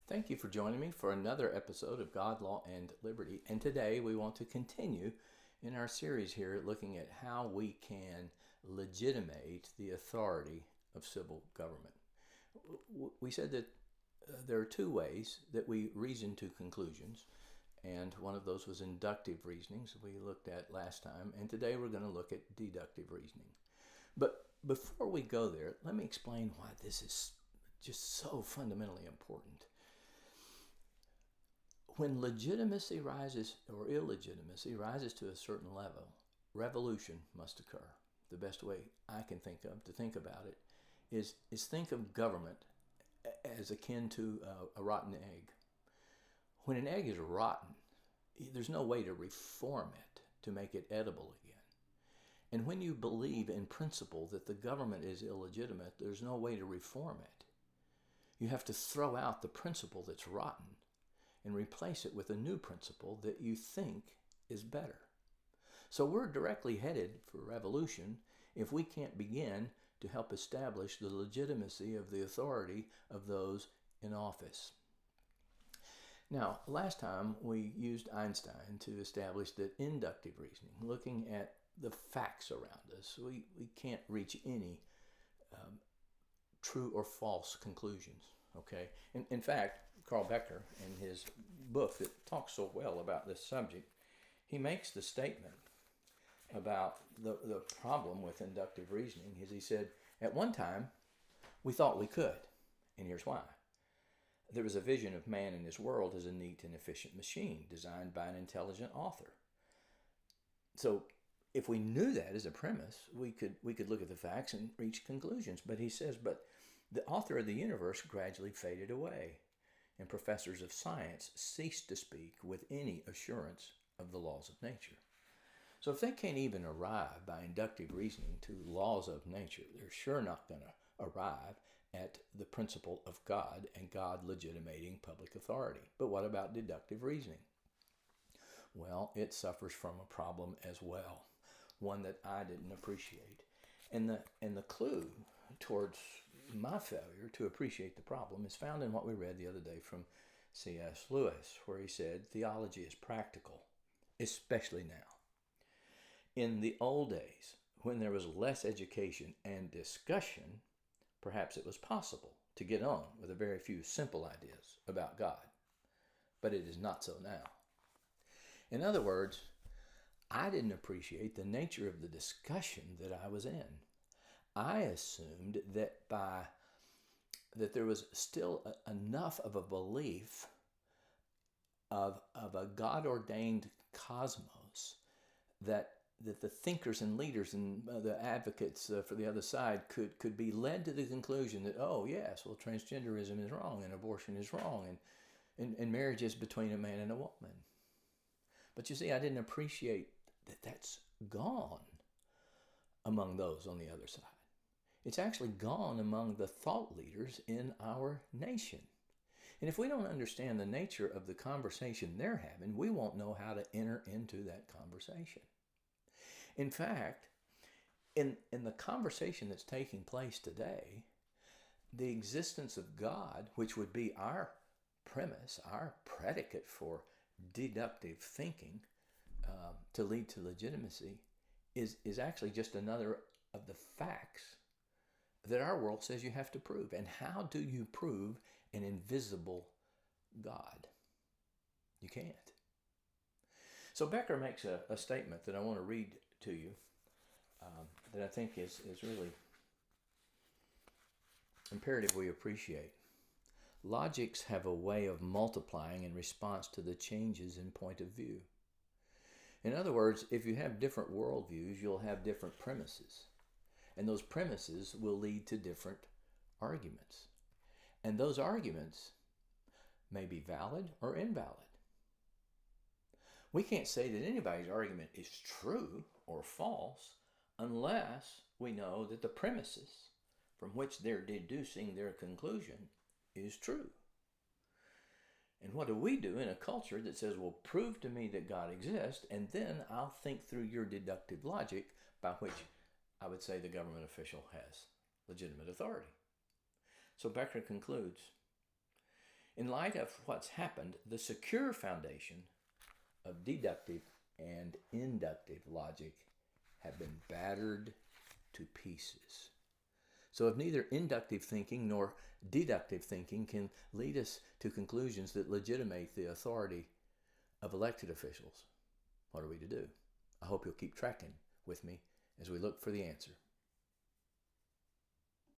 Thank you for joining me for another episode of God, Law, and Liberty. And today we want to continue in our series here looking at how we can legitimate the authority of civil government. We said that there are two ways that we reason to conclusions, and one of those was inductive reasoning, so we looked at last time, and today we're going to look at deductive reasoning. But before we go there, let me explain why this is just so fundamentally important. When legitimacy rises or illegitimacy rises to a certain level, revolution must occur. The best way I can think of to think about it is think of government as akin to a rotten egg. When an egg is rotten, there's no way to reform it to make it edible again. And when you believe in principle that the government is illegitimate, there's no way to reform it. You have to throw out the principle that's rotten and replace it with a new principle that you think is better. So we're directly headed for revolution if we can't begin to help establish the legitimacy of the authority of those in office. Now, last time we used Einstein to establish that inductive reasoning, looking at the facts around us, we can't reach any true or false conclusions. Okay. In fact, Carl Becker, in his book that talks so well about this subject, he makes the statement about the problem with inductive reasoning is he said, at one time, we thought we could, and here's why. There was a vision of man and his world as a neat and efficient machine designed by an intelligent author. So if we knew that as a premise, we could look at the facts and reach conclusions. But he says, but the author of the universe gradually faded away, and professors of science ceased to speak with any assurance of the laws of nature. So if they can't even arrive by inductive reasoning to laws of nature, they're sure not going to arrive at the principle of God and God legitimating public authority. But what about deductive reasoning? Well, it suffers from a problem as well, one that I didn't appreciate. And the clue towards my failure to appreciate the problem is found in what we read the other day from C.S. Lewis, where he said, theology is practical, especially now. In the old days, when there was less education and discussion, perhaps it was possible to get on with a very few simple ideas about God. But it is not so now. In other words, I didn't appreciate the nature of the discussion that I was in. I assumed that that there was still enough of a belief of a God-ordained cosmos that the thinkers and leaders and the advocates for the other side could be led to the conclusion that, oh yes, well, transgenderism is wrong and abortion is wrong and marriage is between a man and a woman. But you see, I didn't appreciate that that's gone among those on the other side. It's actually gone among the thought leaders in our nation. And if we don't understand the nature of the conversation they're having, we won't know how to enter into that conversation. In fact, in the conversation that's taking place today, the existence of God, which would be our premise, our predicate for deductive thinking to lead to legitimacy, is actually just another of the facts that our world says you have to prove. And how do you prove an invisible God? You can't. So Becker makes a statement that I want to read to you that I think is really imperative we appreciate. Logics have a way of multiplying in response to the changes in point of view. In other words, if you have different worldviews, you'll have different premises. And those premises will lead to different arguments. And those arguments may be valid or invalid. We can't say that anybody's argument is true or false unless we know that the premises from which they're deducing their conclusion is true. And what do we do in a culture that says, well, prove to me that God exists, and then I'll think through your deductive logic by which I would say the government official has legitimate authority. So Becker concludes, In light of what's happened, the secure foundation of deductive and inductive logic have been battered to pieces. So if neither inductive thinking nor deductive thinking can lead us to conclusions that legitimate the authority of elected officials, what are we to do? I hope you'll keep tracking with me as we look for the answer.